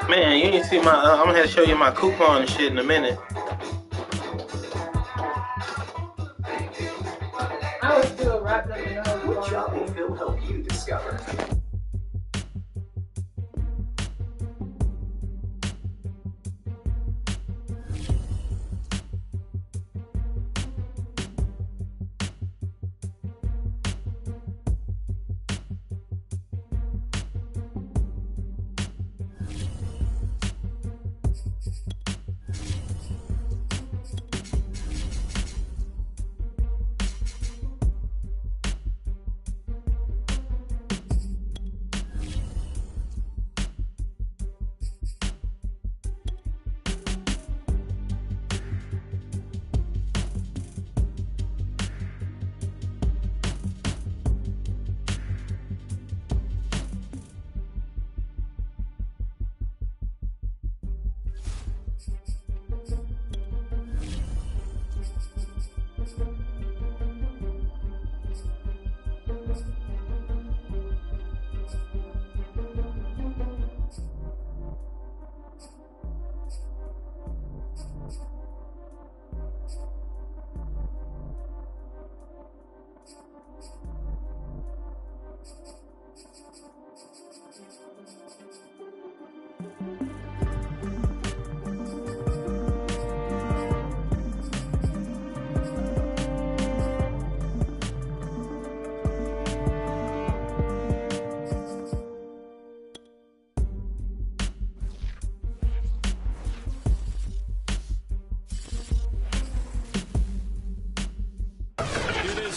Man, you need to see my. I'm gonna have to show you my coupon and shit in a minute. I was still wrapped up in those. What job will Phil help you discover?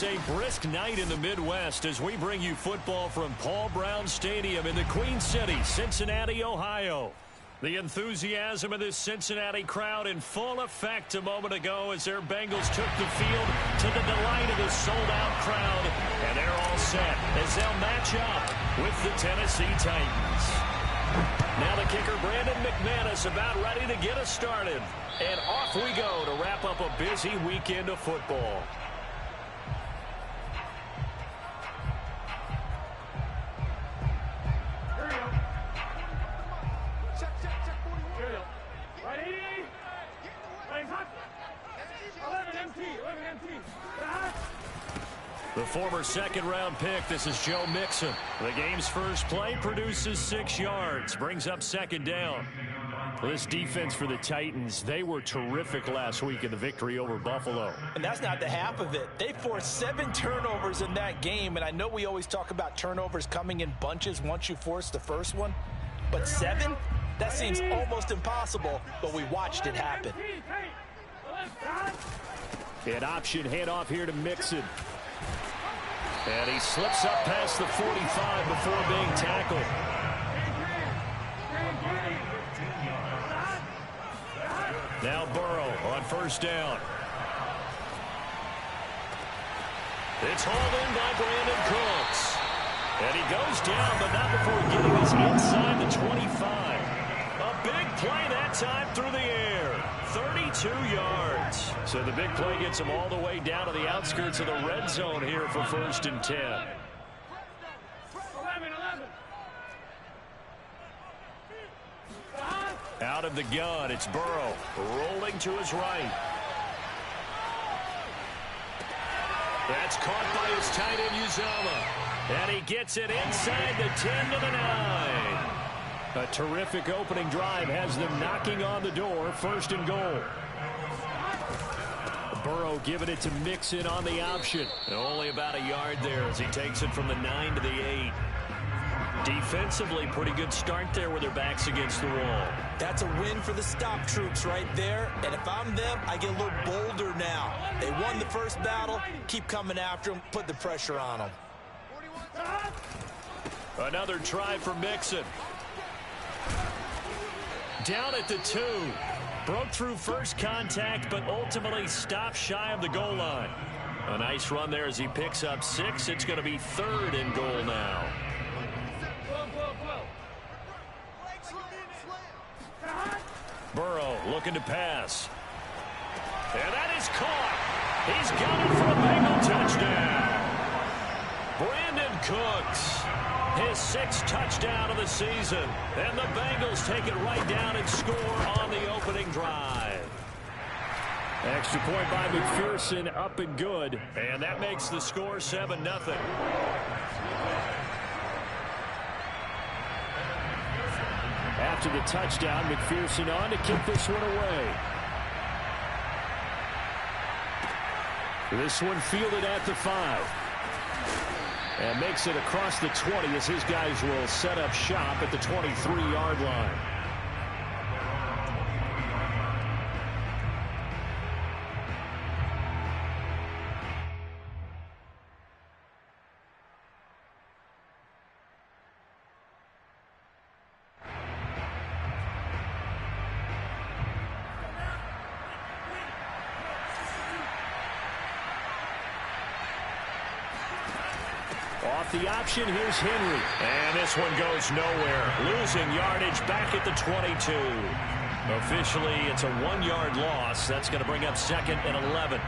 A brisk night in the Midwest as we bring you football from Paul Brown Stadium in the Queen City, Cincinnati, Ohio. The enthusiasm of this Cincinnati crowd in full effect a moment ago as their Bengals took the field to the delight of the sold-out crowd. And they're all set as they'll match up with the Tennessee Titans. Now the kicker, Brandon McManus, about ready to get us started. And off we go to wrap up a busy weekend of football. The former second-round pick, this is Joe Mixon. The game's first play produces 6 yards, brings up second down. This defense for the Titans, they were terrific last week in the victory over Buffalo. And that's not the half of it. They forced 7 turnovers in that game, and I know we always talk about turnovers coming in bunches once you force the first one, but 7? That seems almost impossible, but we watched it happen. An option handoff here to Mixon. And he slips up past the 45 before being tackled. Now Burrow on first down. It's hauled in by Brandon Cooks. And he goes down, but not before getting us inside the 25. A big play that time through the air. 32 yards. So the big play gets him all the way down to the outskirts of the red zone here for 1st and 10. Out of the gun, it's Burrow rolling to his right. That's caught by his tight end, Uzama. And he gets it inside the 10 to the 9. A terrific opening drive has them knocking on the door, 1st and goal. Burrow giving it to Mixon on the option. Only about a yard there as he takes it from the 9 to the 8. Defensively, pretty good start there with their backs against the wall. That's a win for the stop troops right there. And if I'm them, I get a little bolder now. They won the first battle. Keep coming after them. Put the pressure on them. Another try for Mixon. Down at the 2. Broke through first contact, but ultimately stopped shy of the goal line. A nice run there as he picks up 6. It's going to be 3rd and goal now. Burrow looking to pass. And that is caught. He's got it for a Bengal touchdown. Brandon Cooks, his 6th touchdown of the season. And the Bengals take it right down and score on the opening drive. Extra point by McPherson, up and good. And that makes the score 7-0. After the touchdown, McPherson on to kick this one away. This one fielded at the 5. And makes it across the 20 as his guys will set up shop at the 23-yard line. Off the option, here's Henry. And this one goes nowhere. Losing yardage back at the 22. Officially, it's a 1-yard loss. That's going to bring up 2nd and 11.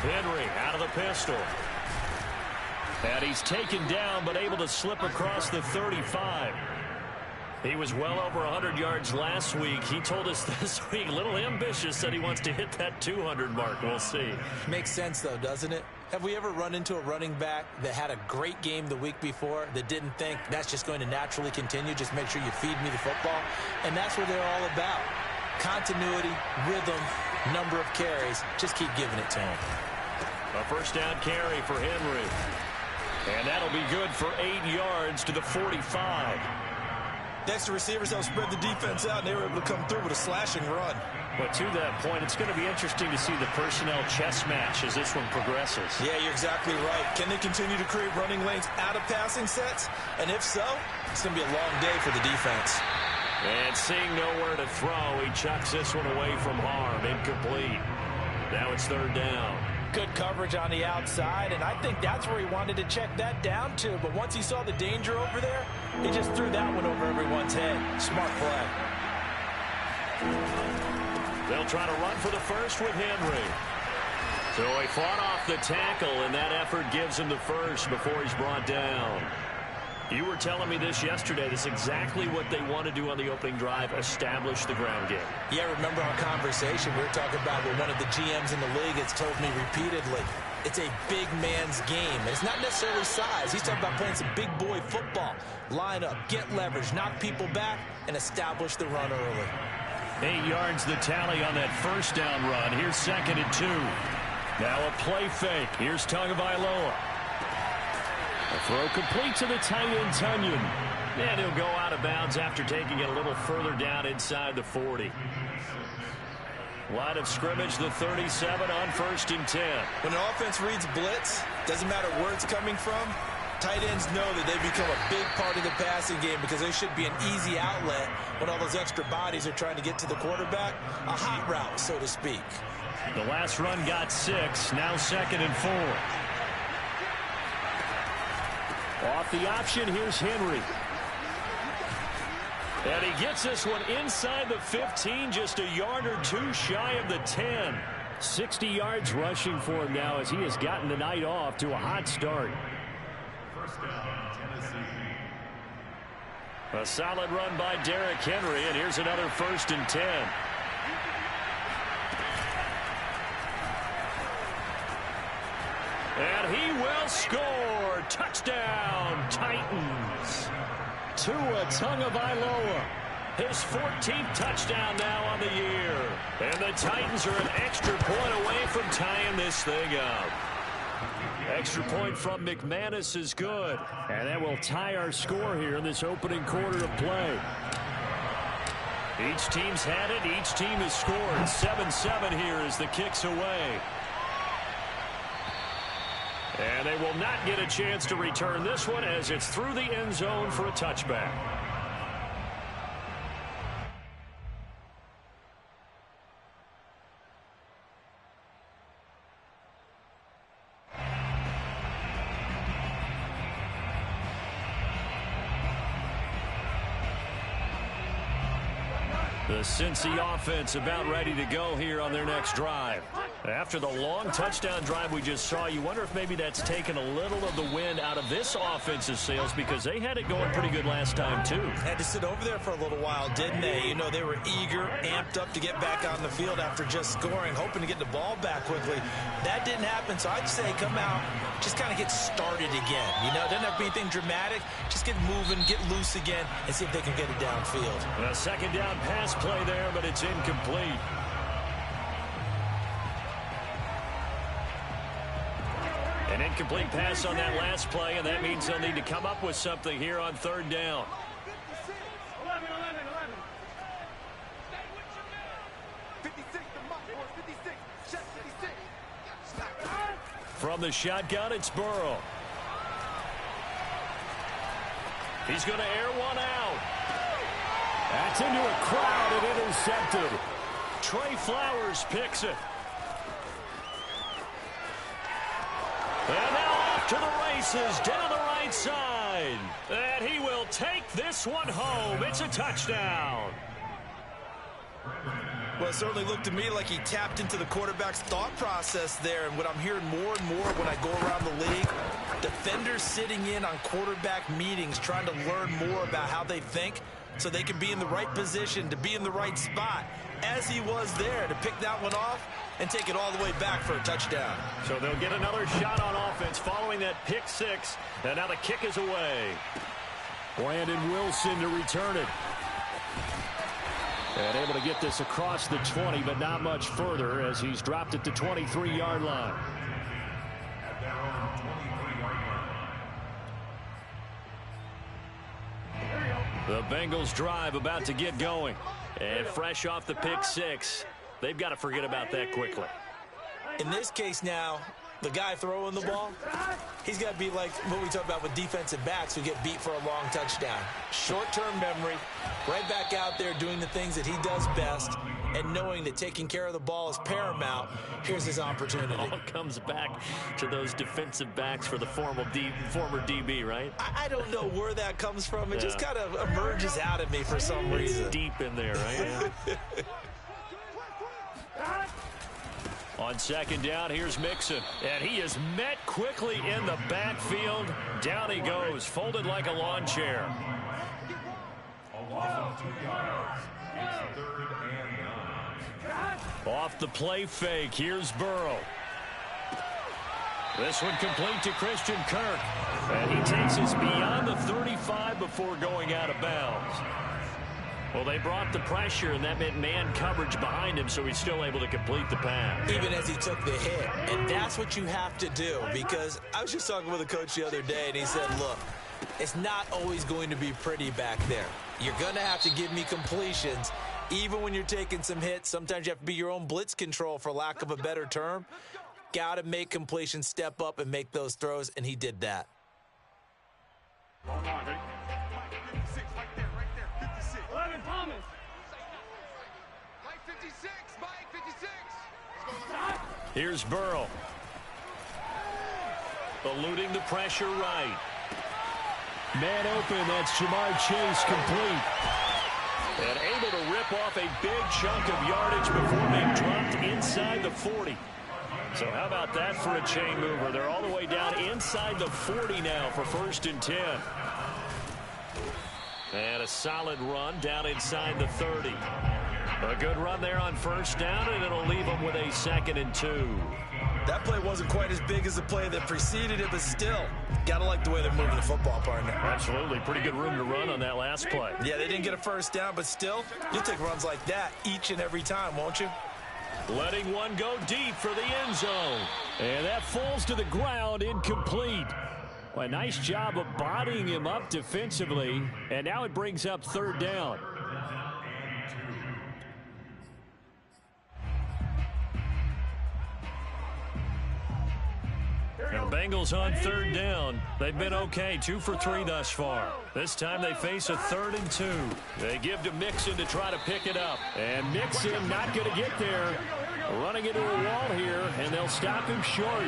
Henry out of the pistol. And he's taken down, but able to slip across the 35. He was well over 100 yards last week. He told us this week, a little ambitious, that he wants to hit that 200 mark. We'll see. Makes sense, though, doesn't it? Have we ever run into a running back that had a great game the week before that didn't think that's just going to naturally continue? Just make sure you feed me the football. And that's what they're all about. Continuity, rhythm, number of carries. Just keep giving it to him. A first down carry for Henry. And that'll be good for 8 yards to the 45. The extra receivers helped spread the defense out, and they were able to come through with a slashing run. But to that point, it's going to be interesting to see the personnel chess match as this one progresses. Yeah, you're exactly right. Can they continue to create running lanes out of passing sets? And if so, it's going to be a long day for the defense. And seeing nowhere to throw, he chucks this one away from harm. Incomplete. Now it's 3rd down. Good coverage on the outside, and I think that's where he wanted to check that down to. But once he saw the danger over there, he just threw that one over everyone's head. Smart play. They'll try to run for the first with Henry. So he fought off the tackle, and that effort gives him the first before he's brought down. You were telling me this yesterday. This is exactly what they want to do on the opening drive, establish the ground game. Yeah, remember our conversation we were talking about with one of the GMs in the league has told me repeatedly. It's a big man's game. It's not necessarily size. He's talking about playing some big boy football. Line up, get leverage, knock people back, and establish the run early. 8 yards the tally on that first down run. Here's 2nd and 2. Now a play fake. Here's Tagovailoa. A throw complete to the tight end, Tunyon. And he'll go out of bounds after taking it a little further down inside the 40. Line of scrimmage, the 37 on 1st and 10. When an offense reads blitz, doesn't matter where it's coming from, tight ends know that they become a big part of the passing game because they should be an easy outlet when all those extra bodies are trying to get to the quarterback. A hot route, so to speak. The last run got 6, now 2nd and 4. Off the option, here's Henry. And he gets this one inside the 15, just a yard or 2 shy of the 10. 60 yards rushing for him now as he has gotten the night off to a hot start. A solid run by Derrick Henry, and here's another 1st and 10. And he will score. Touchdown, Titans. Tua Tagovailoa. His 14th touchdown now on the year. And the Titans are an extra point away from tying this thing up. Extra point from McManus is good. And that will tie our score here in this opening quarter of play. Each team's had it. Each team has scored. 7-7 here as the kick's away. And they will not get a chance to return this one as it's through the end zone for a touchback. The Cincy offense about ready to go here on their next drive. After the long touchdown drive we just saw, you wonder if maybe that's taken a little of the wind out of this offense's sails because they had it going pretty good last time too. Had to sit over there for a little while, didn't they? You know, they were eager, amped up to get back on the field after just scoring, hoping to get the ball back quickly. That didn't happen, so I'd say come out, just kind of get started again. You know, doesn't have to be anything dramatic. Just get moving, get loose again, and see if they can get it downfield. A second down pass play there, but it's incomplete. An incomplete pass on that last play, and that means they'll need to come up with something here on third down. From the shotgun, it's Burrow. He's going to air one out. That's into a crowd and intercepted. Trey Flowers picks it. And now off to the races down the right side. And he will take this one home. It's a touchdown. Well, it certainly looked to me like he tapped into the quarterback's thought process there. And what I'm hearing more and more when I go around the league, defenders sitting in on quarterback meetings trying to learn more about how they think so they can be in the right position to be in the right spot, as he was there to pick that one off and take it all the way back for a touchdown. So they'll get another shot on offense following that pick six. And now the kick is away. Brandon Wilson to return it. And able to get this across the 20, but not much further as he's dropped it to 23-yard line. The Bengals drive about to get going. And fresh off the pick six, they've got to forget about that quickly. In this case now, the guy throwing the ball, he's got to be like what we talk about with defensive backs who get beat for a long touchdown. Short-term memory, right back out there doing the things that he does best, and knowing that taking care of the ball is paramount. Here's his opportunity. All comes back to those defensive backs for the former DB, right? I don't know where that comes from. It just kind of emerges out of me for some reason. It's deep in there, right? On second down, here's Mixon. And he is met quickly in the backfield. Down he goes, folded like a lawn chair. Off the play fake, here's Burrow. This one complete to Christian Kirk. And he takes us beyond the 35 before going out of bounds. Well, they brought the pressure, and that meant man coverage behind him, so he's still able to complete the pass. Even as he took the hit. And that's what you have to do, because I was just talking with a coach the other day, and he said, look, it's not always going to be pretty back there. You're going to have to give me completions. Even when you're taking some hits, sometimes you have to be your own blitz control, for lack of a better term. Got to make completions, step up, and make those throws, and he did that. Here's Burrow. Eluding the pressure right. Man open, that's Jamar Chase complete. And able to rip off a big chunk of yardage before being dropped inside the 40. So how about that for a chain mover? They're all the way down inside the 40 now for 1st and 10. And a solid run down inside the 30. A good run there on 1st down, and it'll leave them with a 2nd and 2. That play wasn't quite as big as the play that preceded it, but still, gotta like the way they're moving the football, partner. Absolutely. Pretty good room to run on that last play. Yeah, they didn't get a 1st down, but still, you'll take runs like that each and every time, won't you? Letting one go deep for the end zone. And that falls to the ground, incomplete. Well, a nice job of bodying him up defensively, and now it brings up 3rd down. And the Bengals on 3rd down. They've been okay, 2 for 3 thus far. This time they face a 3rd and 2. They give to Mixon to try to pick it up. And Mixon not going to get there. Running into a wall here, and they'll stop him short.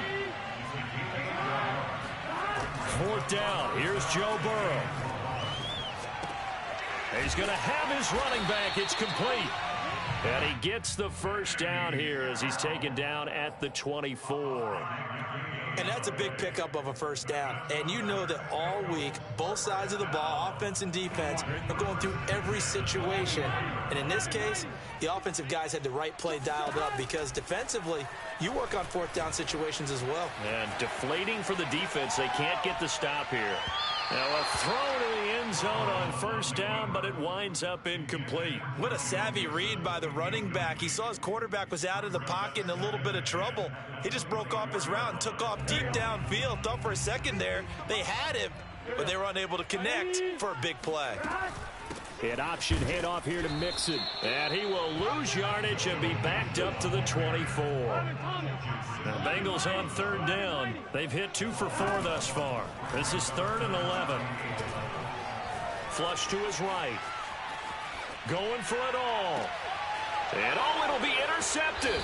4th down. Here's Joe Burrow. He's going to have his running back. It's complete. And he gets the first down here as he's taken down at the 24. And that's a big pickup of a first down. And you know that all week, both sides of the ball, offense and defense, are going through every situation. And in this case, the offensive guys had the right play dialed up because defensively, you work on fourth down situations as well. And deflating for the defense. They can't get the stop here. Now a throw to the end zone on first down, but it winds up incomplete. What a savvy read by the running back. He saw his quarterback was out of the pocket in a little bit of trouble. He just broke off his route and took off deep downfield. Thought for a second there they had him, but they were unable to connect for a big play. An option handoff here to Mixon. And he will lose yardage and be backed up to the 24. Now Bengals on third down. They've hit 2 for 4 thus far. This is 3rd and 11. Flush to his right. Going for it all. And it'll be intercepted.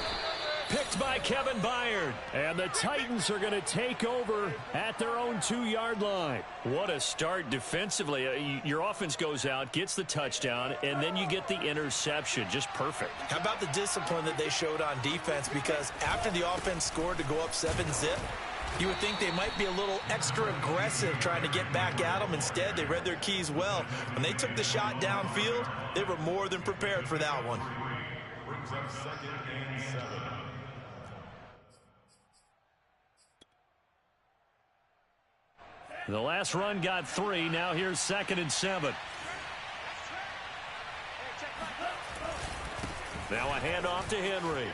Picked by Kevin Byard. And the Titans are going to take over at their own 2-yard line. What a start defensively. Your offense goes out, gets the touchdown, and then you get the interception. Just perfect. How about the discipline that they showed on defense? Because after the offense scored to go up 7-zip, you would think they might be a little extra aggressive trying to get back at them. Instead, they read their keys well. When they took the shot downfield, they were more than prepared for that one. Brings up 2nd and 7. The last run got 3. Now here's 2nd and 7. Now a handoff to Henry.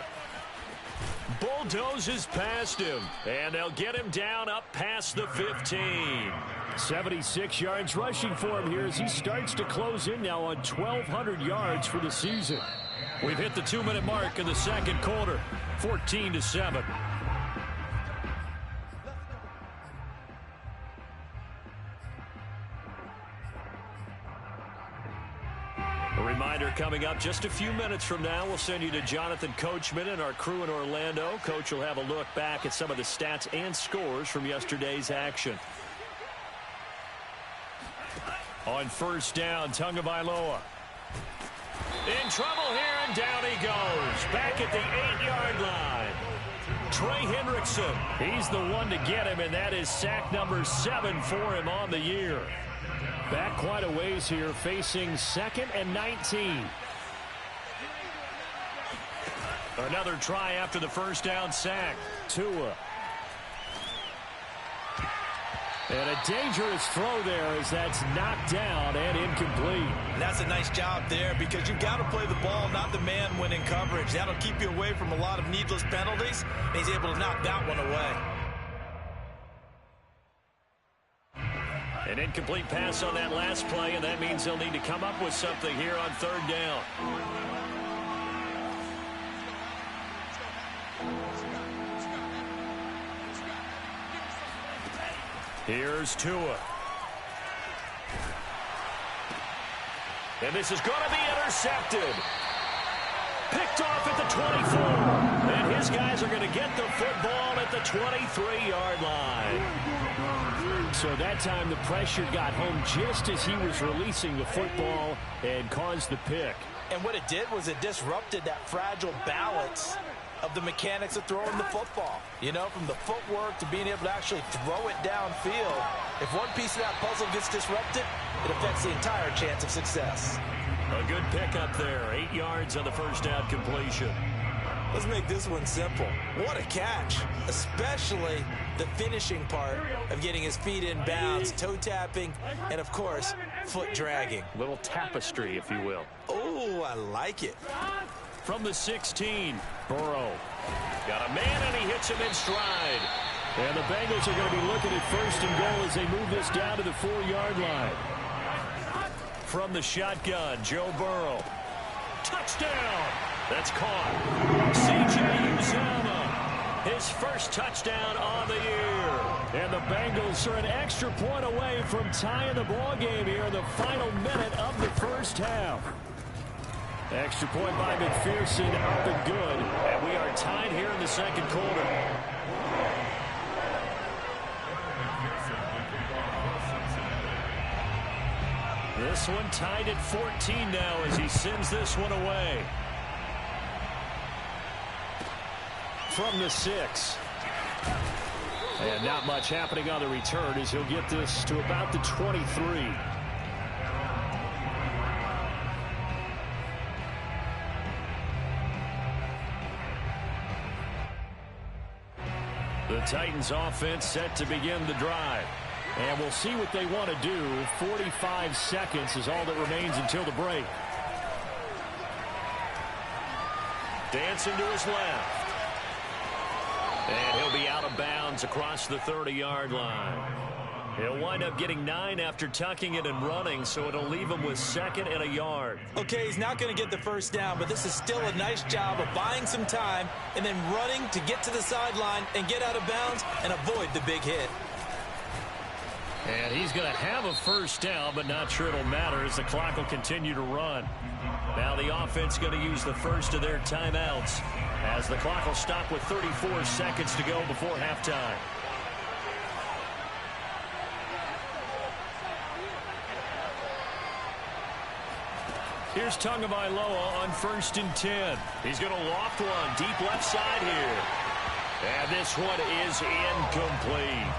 Bulldozes past him. And they'll get him down up past the 15. 76 yards rushing for him here as he starts to close in now on 1,200 yards for the season. We've hit the 2-minute mark in the second quarter. 14-7. Reminder coming up just a few minutes from now. We'll send you to Jonathan Coachman and our crew in Orlando. Coach will have a look back at some of the stats and scores from yesterday's action. On first down, Tagovailoa. In trouble here, and down he goes. Back at the 8-yard line. Trey Hendrickson. He's the one to get him, and that is sack number 7 for him on the year. Back quite a ways here, facing 2nd and 19. Another try after the first down sack. Tua. And a dangerous throw there as that's knocked down and incomplete. And that's a nice job there because you've got to play the ball, not the man when in coverage. That'll keep you away from a lot of needless penalties, and he's able to knock that one away. An incomplete pass on that last play, and that means they'll need to come up with something here on third down. Here's Tua. And this is going to be intercepted. Picked off at the 24. And his guys are going to get the football at the 23-yard line. So that time the pressure got home just as he was releasing the football and caused the pick. And what it did was it disrupted that fragile balance of the mechanics of throwing the football. You know, from the footwork to being able to actually throw it downfield. If one piece of that puzzle gets disrupted, it affects the entire chance of success. A good pickup there. 8 yards on the first down completion. Let's make this one simple. What a catch, especially the finishing part of getting his feet in bounds, toe tapping, and of course, foot dragging. Little tapestry, if you will. Oh, I like it. From the 16, Burrow. Got a man, and he hits him in stride. And the Bengals are going to be looking at first and goal as they move this down to the 4-yard line. From the shotgun, Joe Burrow. Touchdown! That's caught. C.J. Uzomah, his first touchdown on the year. And the Bengals are an extra point away from tying the ball game here in the final minute of the first half. Extra point by McPherson, up and good. And we are tied here in the second quarter. This one tied at 14 now as he sends this one away. From the 6. And not much happening on the return as he'll get this to about the 23. The Titans offense set to begin the drive. And we'll see what they want to do. 45 seconds is all that remains until the break. Dancing to his left. And he'll be out of bounds across the 30-yard line. He'll wind up getting 9 after tucking it and running, so it'll leave him with 2nd and a yard. Okay, he's not going to get the first down, but this is still a nice job of buying some time and then running to get to the sideline and get out of bounds and avoid the big hit. And he's going to have a first down, but not sure it'll matter as the clock will continue to run. Now the offense going to use the first of their timeouts as the clock will stop with 34 seconds to go before halftime. Here's Tagovailoa on 1st and 10. He's going to loft one deep left side here. And this one is incomplete.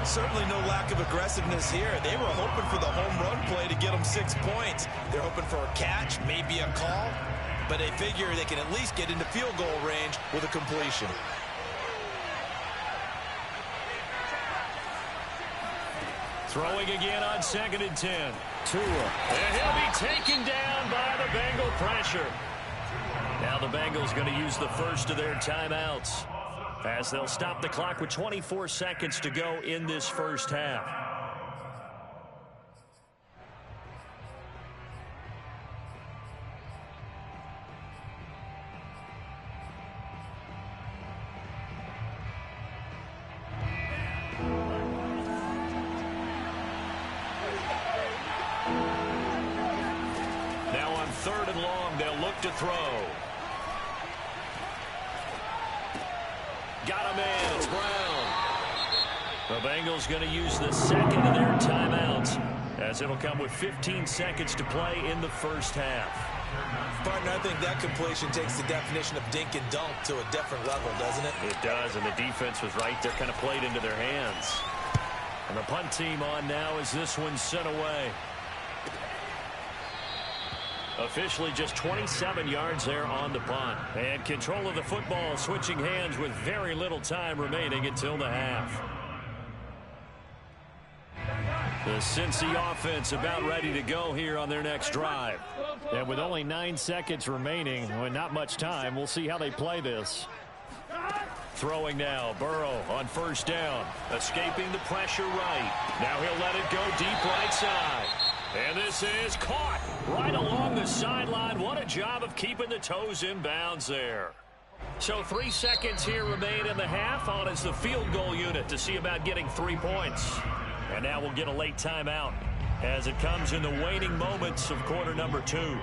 Certainly no lack of aggressiveness here. They were hoping for the home run play to get them 6 points. They're hoping for a catch, maybe a call, but they figure they can at least get into field goal range with a completion. Throwing again on 2nd and 10. Tua. And he'll be taken down by the Bengal pressure. Now the Bengals going to use the first of their timeouts as they'll stop the clock with 24 seconds to go in this first half. Now on 3rd and long, they'll look to throw. Got him in. It's Brown. The Bengals going to use the 2nd of their timeouts as it'll come with 15 seconds to play in the first half. Partner, I think that completion takes the definition of dink and dunk to a different level, doesn't it? It does, and the defense was right there, kind of played into their hands. And the punt team on now as this one's sent away. Officially just 27 yards there on the punt. And control of the football switching hands with very little time remaining until the half. The Cincy offense about ready to go here on their next drive. And with only 9 seconds remaining, with not much time, we'll see how they play this. Throwing now, Burrow on 1st down. Escaping the pressure right. Now he'll let it go deep right side. And this is caught right along the sideline. What a job of keeping the toes in bounds there. So 3 seconds here remain in the half on as the field goal unit to see about getting 3 points. And now we'll get a late timeout as it comes in the waning moments of quarter number 2.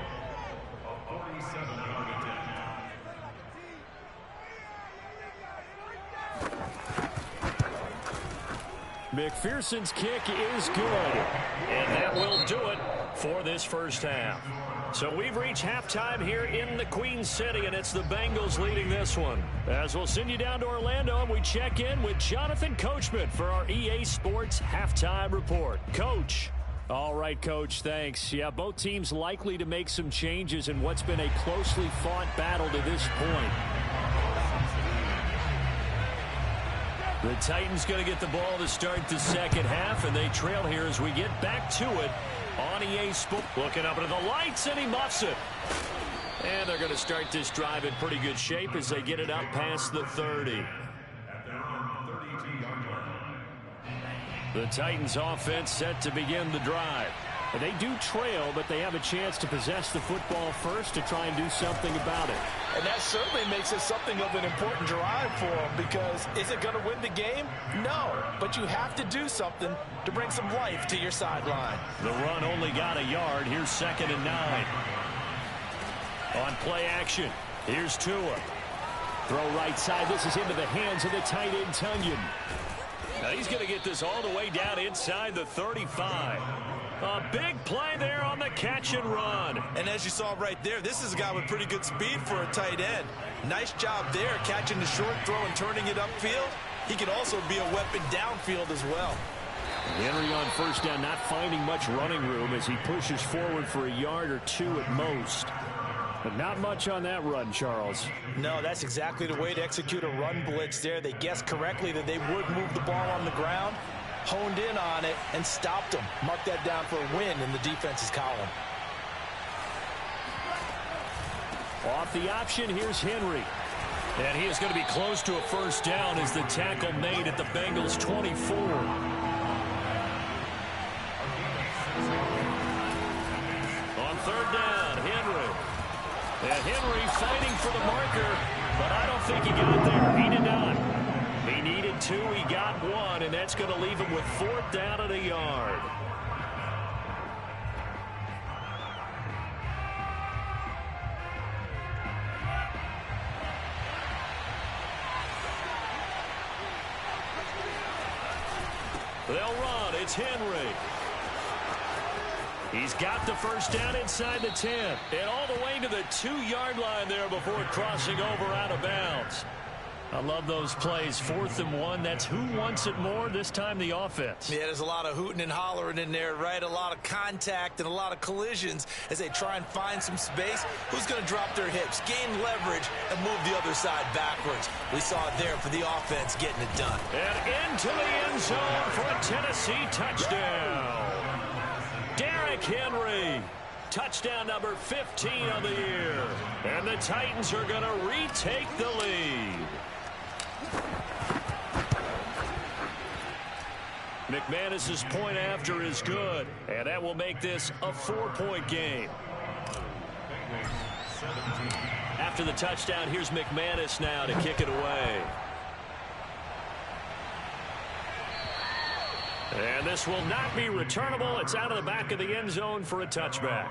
McPherson's kick is good. And that will do it for this first half. So we've reached halftime here in the Queen City, and it's the Bengals leading this one. As we'll send you down to Orlando, and we check in with Jonathan Coachman for our EA Sports Halftime Report. Coach. All right, Coach, thanks. Yeah, both teams likely to make some changes in what's been a closely fought battle to this point. The Titans going to get the ball to start the second half, and they trail here as we get back to it on EA Sports. Looking up into the lights, and he muffs it. And they're going to start this drive in pretty good shape as they get it up past the 30. The Titans offense set to begin the drive. And they do trail, but they have a chance to possess the football first to try and do something about it. And that certainly makes it something of an important drive for them, because is it going to win the game? No, but you have to do something to bring some life to your sideline. The run only got a yard. Here's 2nd and 9. On play action, here's Tua. Throw right side. This is into the hands of the tight end, Tunyon. Now he's going to get this all the way down inside the 35. A big play there on the catch and run. And as you saw right there, this is a guy with pretty good speed for a tight end. Nice job there, catching the short throw and turning it upfield. He can also be a weapon downfield as well. Henry on first down, not finding much running room as he pushes forward for a yard or two at most. But not much on that run, Charles. No, that's exactly the way to execute a run blitz there. They guessed correctly that they would move the ball on the ground, honed in on it, and stopped them. Mark that down for a win in the defense's column. Off the option, here's Henry. And he is going to be close to a first down as the tackle made at the Bengals' 24. On third down, Henry. And Henry fighting for the marker, but I don't think he got there. He did not. He needed two, he got one, and that's going to leave him with fourth down and a yard. They'll run. It's Henry. He's got the first down inside the 10. And all the way to the 2-yard line there before crossing over out of bounds. I love those plays. 4th and 1. That's who wants it more, this time the offense. Yeah, there's a lot of hooting and hollering in there, right? A lot of contact and a lot of collisions as they try and find some space. Who's going to drop their hips, gain leverage, and move the other side backwards? We saw it there for the offense getting it done. And into the end zone for a Tennessee touchdown. Derrick Henry. Touchdown number 15 of the year. And the Titans are going to retake the lead. McManus's point after is good, and that will make this a 4-point game. After the touchdown, here's McManus now to kick it away. And this will not be returnable. It's out of the back of the end zone for a touchback.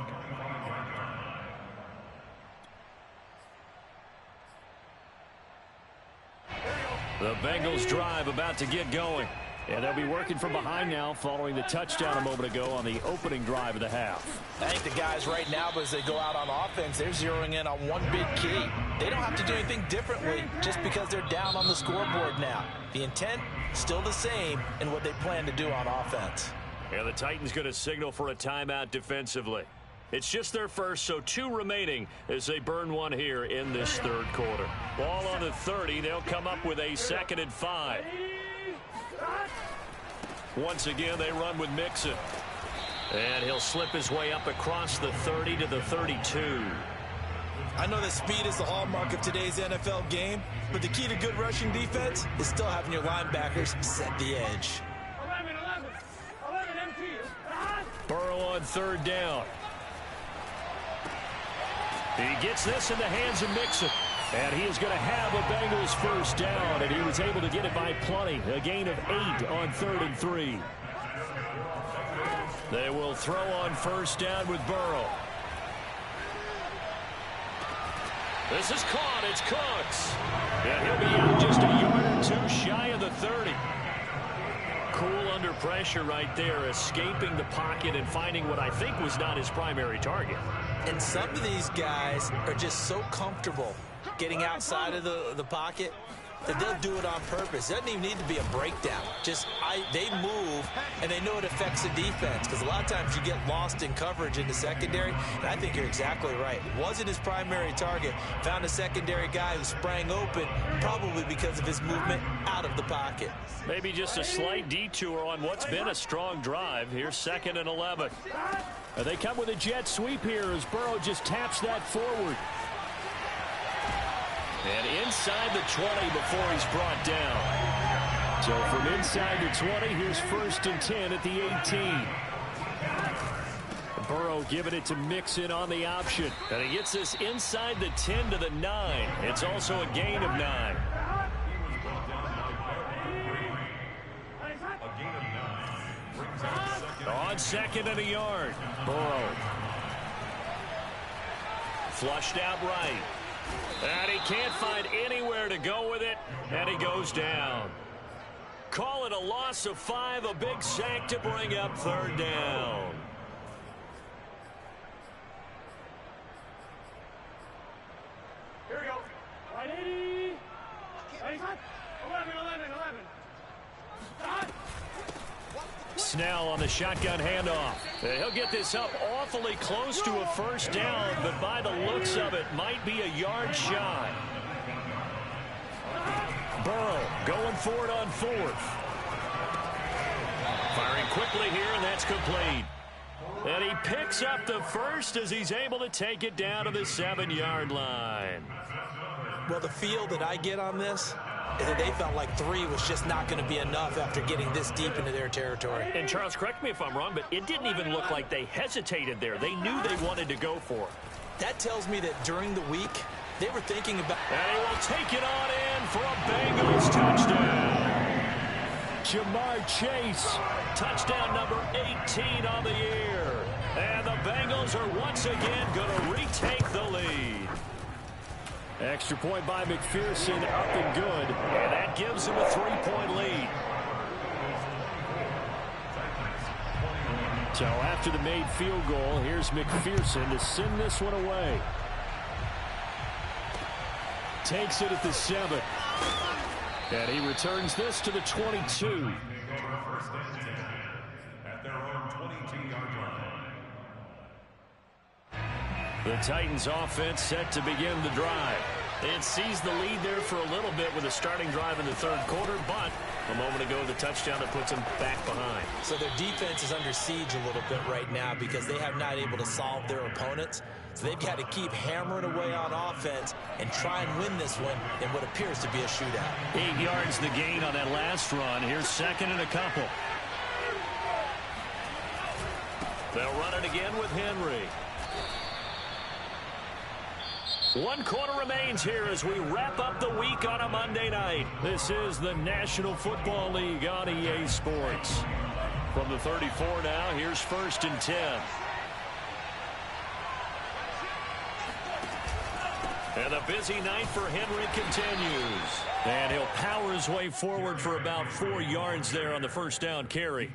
The Bengals drive about to get going. And they'll be working from behind now following the touchdown a moment ago on the opening drive of the half. I think the guys right now, as they go out on offense, they're zeroing in on one big key. They don't have to do anything differently just because they're down on the scoreboard now. The intent, still the same in what they plan to do on offense. And the Titans going to signal for a timeout defensively. It's just their first, so 2 remaining as they burn one here in this third quarter. Ball on the 30. They'll come up with a 2nd and 5. Once again, they run with Mixon. And he'll slip his way up across the 30 to the 32. I know that speed is the hallmark of today's NFL game, but the key to good rushing defense is still having your linebackers set the edge. 11 MT. Burrow on third down. He gets this in the hands of Mixon. And he is going to have a Bengals first down, and he was able to get it by plenty. A gain of 8 on 3rd and 3. They will throw on first down with Burrow. This is caught. It's Cooks. And he'll be out just a yard or 2 shy of the 30. Cool under pressure right there, escaping the pocket and finding what I think was not his primary target. And some of these guys are just so comfortable getting outside of the pocket that they'll do it on purpose. It doesn't even need to be a breakdown. They move, and they know it affects the defense, because a lot of times you get lost in coverage in the secondary, and I think you're exactly right. Wasn't his primary target. Found a secondary guy who sprang open, probably because of his movement out of the pocket. Maybe just a slight detour on what's been a strong drive. Here's 2nd and 11. They come with a jet sweep here as Burrow just taps that forward. And inside the 20 before he's brought down. So from inside the 20, here's 1st and 10 at the 18. Burrow giving it to Mixon on the option. And he gets this inside the 10 to the 9. It's also a gain of 9. On 2nd and a yard. Burrow. Flushed out right. And he can't find anywhere to go with it, and he goes down. Call it a loss of 5, a big sack to bring up 3rd down. Ready? 11, 11, 11. Stop. Snell on the shotgun handoff. And he'll get this up awfully close to a first down, but by the looks of it, might be a yard shy. Burrow going for it on fourth. Firing quickly here, and that's complete. And he picks up the first as he's able to take it down to the 7-yard line. Well, the feel that I get on this is that they felt like 3 was just not going to be enough after getting this deep into their territory. And Charles, correct me if I'm wrong, but it didn't even look like they hesitated there. They knew they wanted to go for it. That tells me that during the week, they were thinking about... And he will take it on in for a Bengals touchdown. Jamar Chase, touchdown number 18 on the year. And the Bengals are once again going to retake the lead. Extra point by McPherson, up and good. And that gives them a 3-point lead. So after the made field goal, here's McPherson to send this one away. Takes it at the 7. And he returns this to the 22. At their own 22-yard line. The Titans offense set to begin the drive. It seized the lead there for a little bit with a starting drive in the third quarter, but a moment ago the touchdown that puts them back behind. So their defense is under siege a little bit right now because they have not able to solve their opponents. So they've got to keep hammering away on offense and try and win this one in what appears to be a shootout. 8 yards the gain on that last run. Here's second and a couple. They'll run it again with Henry. 1 quarter remains here as we wrap up the week on a Monday night. This is the National Football League on EA Sports. From the 34 now, here's 1st and 10. And the busy night for Henry continues. And he'll power his way forward for about 4 yards there on the first down carry.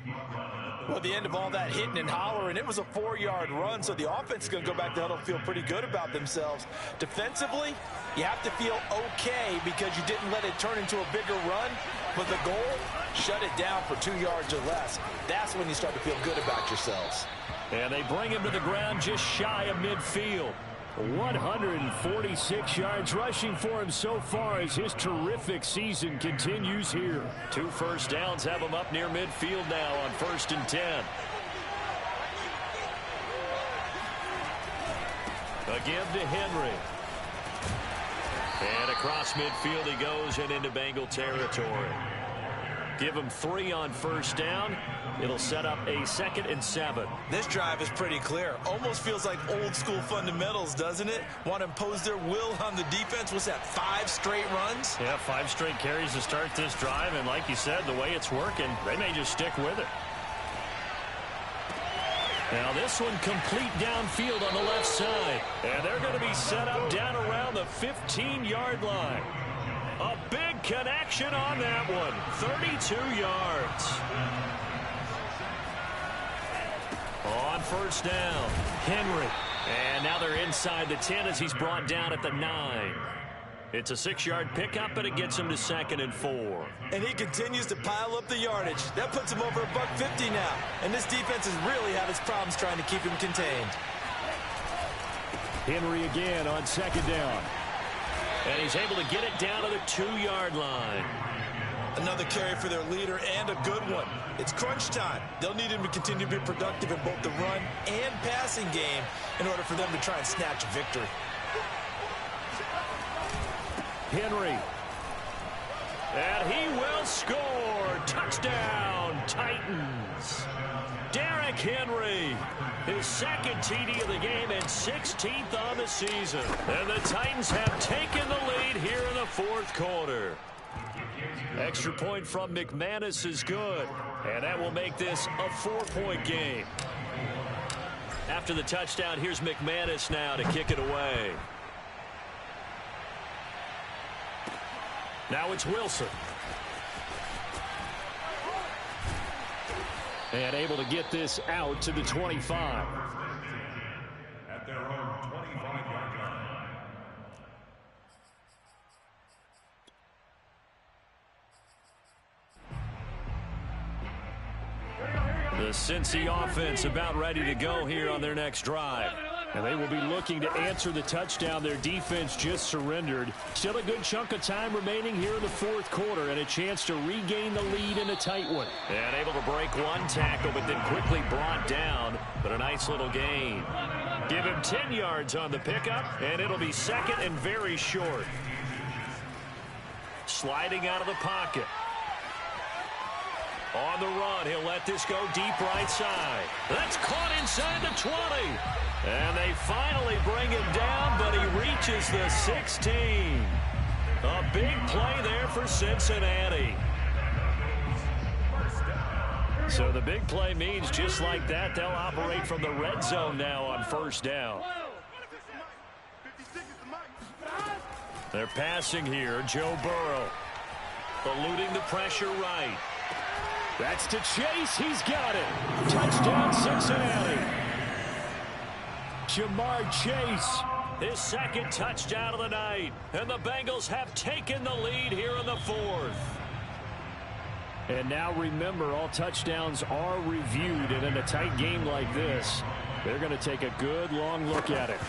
Well, at the end of all that hitting and hollering, it was a 4-yard run, so the offense is going to go back to huddle and feel pretty good about themselves. Defensively, you have to feel okay because you didn't let it turn into a bigger run, but the goal, shut it down for 2 yards or less. That's when you start to feel good about yourselves. And they bring him to the ground just shy of midfield. 146 yards rushing for him so far as his terrific season continues here. 2 first downs have him up near midfield now on 1st and 10. A give to Henry. And across midfield he goes and into Bengal territory. Give him 3 on first down. It'll set up a 2nd and 7. This drive is pretty clear. Almost feels like old school fundamentals, doesn't it? Want to impose their will on the defense. What's that, 5 straight runs? Yeah, 5 straight carries to start this drive. And like you said, the way it's working, they may just stick with it. Now this one complete downfield on the left side. And they're going to be set up down around the 15-yard line. A big connection on that one. 32 yards. On first down, Henry. And now they're inside the 10 as he's brought down at the 9. It's a 6-yard pickup, and it gets him to 2nd and 4. And he continues to pile up the yardage. That puts him over $150 now. And this defense has really had its problems trying to keep him contained. Henry again on 2nd down. And he's able to get it down to the 2-yard line. Another carry for their leader and a good one. It's crunch time. They'll need him to continue to be productive in both the run and passing game in order for them to try and snatch a victory. Henry. And he will score. Touchdown, Titans. Derrick Henry. His 2nd TD of the game and 16th on the season. And the Titans have taken the lead here in the 4th quarter. Extra point from McManus is good. And that will make this a 4-point game. After the touchdown, here's McManus now to kick it away. Now it's Wilson. And able to get this out to the 25. At their own 25-yard line. Cincy offense about ready to go here on their next drive. And they will be looking to answer the touchdown their defense just surrendered. Still a good chunk of time remaining here in the fourth quarter and a chance to regain the lead in a tight one. And able to break one tackle, but then quickly brought down. But a nice little gain. Give him 10 yards on the pickup, and it'll be second and very short. Sliding out of the pocket. On the run, he'll let this go deep right side. That's caught inside the 20. And they finally bring him down, but he reaches the 16. A big play there for Cincinnati. So the big play means just like that, they'll operate from the red zone now on first down. They're passing here, Joe Burrow. Eluding the pressure right. That's to Chase. He's got it. Touchdown, Cincinnati. Jamar Chase, his second touchdown of the night. And the Bengals have taken the lead here in the fourth. And now remember, all touchdowns are reviewed. And in a tight game like this, they're going to take a good long look at it.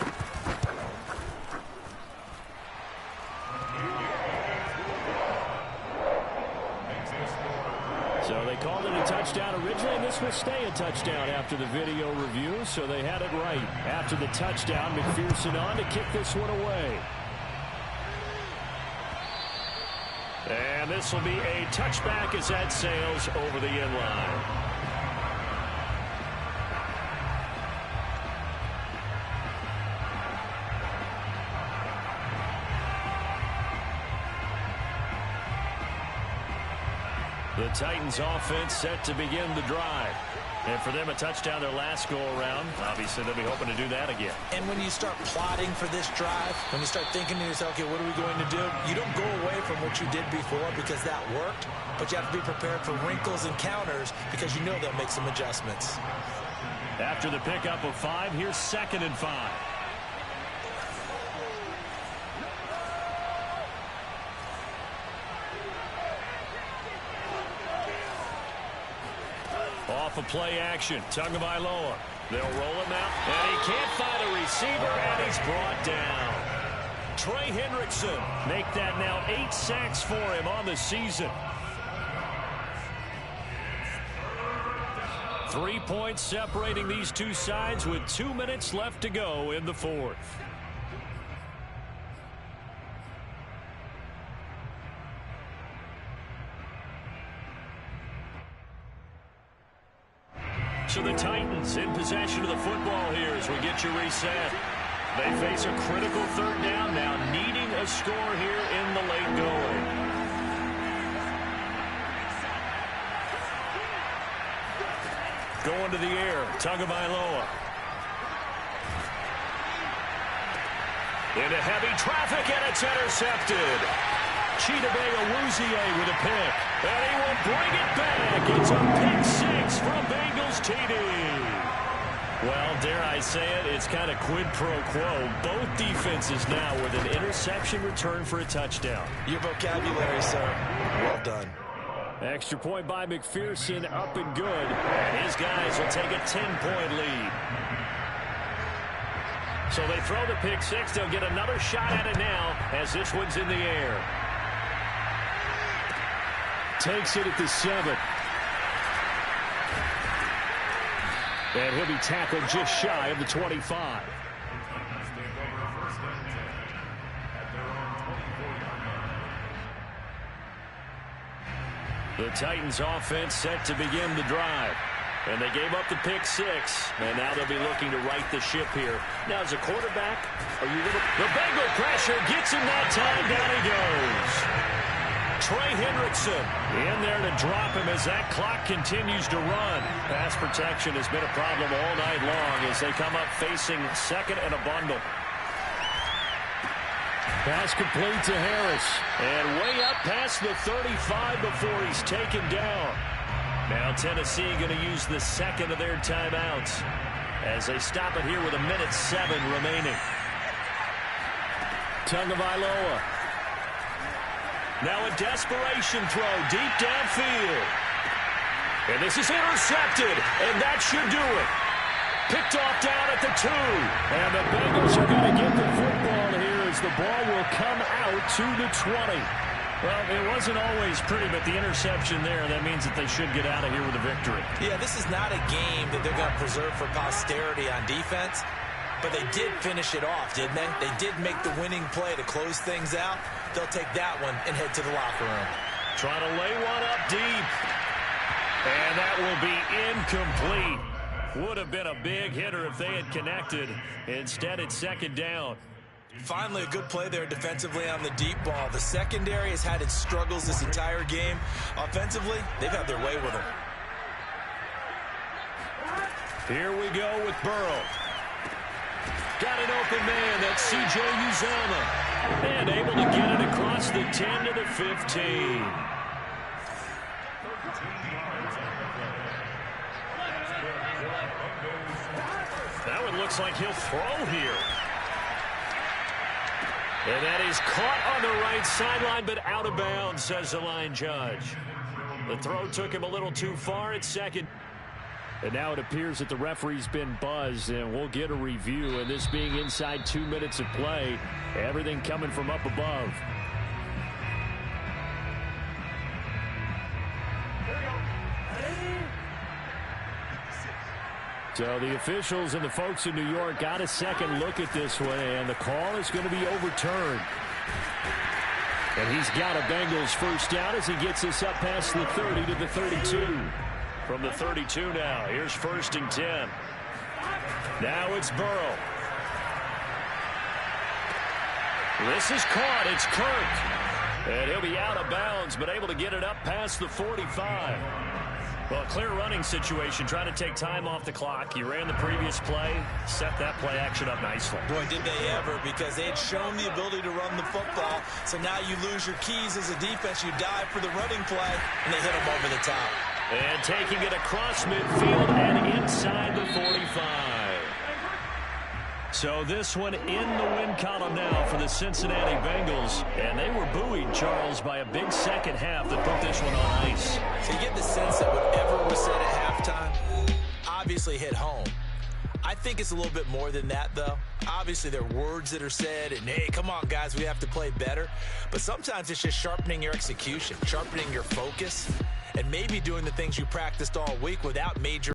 So they called it a touchdown originally, and this will stay a touchdown after the video review, so they had it right. After the touchdown, McPherson on to kick this one away. And this will be a touchback as that sails over the end line. The Titans offense set to begin the drive. And for them, a touchdown their last go-around. Obviously, they'll be hoping to do that again. And when you start plotting for this drive, when you start thinking to yourself, okay, what are we going to do? You don't go away from what you did before because that worked, but you have to be prepared for wrinkles and counters because you know they'll make some adjustments. After the pickup of 5, here's 2nd and 5. Off of play action, Tagovailoa. They'll roll him out, and he can't find a receiver, and he's brought down. Trey Hendrickson, make that now 8 sacks for him on the season. 3 points separating these two sides with 2 minutes left to go in the fourth. So the Titans in possession of the football here as we get you reset. They face a critical 3rd down now, needing a score here in the late going. Going to the air, Tagovailoa. Into heavy traffic, and it's intercepted. Chidobe with a pick. And he will bring it back. It's a pick 6 from Bengals TD. Well, dare I say it, it's kind of quid pro quo. Both defenses now with an interception return for a touchdown. Your vocabulary, sir. Well done. Extra point by McPherson, up and good. And his guys will take a 10-point lead. So they throw the pick 6. They'll get another shot at it now as this one's in the air. Takes it at the 7. And he'll be tackled just shy of the 25. The Titans offense set to begin the drive. And they gave up the pick 6. And now they'll be looking to right the ship here. Now, as a quarterback, are you little... The Bengal pressure gets him that time. Down he goes. Trey Hendrickson in there to drop him as that clock continues to run. Pass protection has been a problem all night long as they come up facing 2nd and a bundle. Pass complete to Harris. And way up past the 35 before he's taken down. Now Tennessee going to use the 2nd of their timeouts as they stop it here with 1:07 remaining. Tagovailoa. Now a desperation throw deep downfield. And this is intercepted, and that should do it. Picked off down at the 2. And the Bengals are going to get the football here as the ball will come out to the 20. Well, it wasn't always pretty, but the interception there, that means that they should get out of here with a victory. Yeah, this is not a game that they're going to preserve for posterity on defense, but they did finish it off, didn't they? They did make the winning play to close things out. They'll take that one and head to the locker room. Trying to lay one up deep. And that will be incomplete. Would have been a big hitter if they had connected. Instead, it's second down. Finally, a good play there defensively on the deep ball. The secondary has had its struggles this entire game. Offensively, they've had their way with them. Here we go with Burrow. Got an open man. That's C.J. Uzomah. And able to get it across the 10 to the 15. That one looks like he'll throw here. And that is caught on the right sideline, but out of bounds, says the line judge. The throw took him a little too far at second. And now it appears that the referee's been buzzed, and we'll get a review. And this being inside 2 minutes of play, everything coming from up above. So the officials and the folks in New York got a second look at this one, and the call is going to be overturned. And he's got a Bengals first down as he gets us up past the 30 to the 32. From the 32 now, here's 1st and 10. Now it's Burrow. This is caught. It's Kirk. And he'll be out of bounds, but able to get it up past the 45. Well, clear running situation, trying to take time off the clock. He ran the previous play, set that play action up nicely. Boy, did they ever, because they had shown the ability to run the football. So now you lose your keys as a defense. You dive for the running play, and they hit them over the top. And taking it across midfield and inside the 45. So this one in the win column now for the Cincinnati Bengals. And they were buoyed, Charles, by a big second half that put this one on ice. So you get the sense that whatever was said at halftime obviously hit home. I think it's a little bit more than that, though. Obviously, there are words that are said, and, hey, come on, guys, we have to play better. But sometimes it's just sharpening your execution, sharpening your focus, and maybe doing the things you practiced all week without major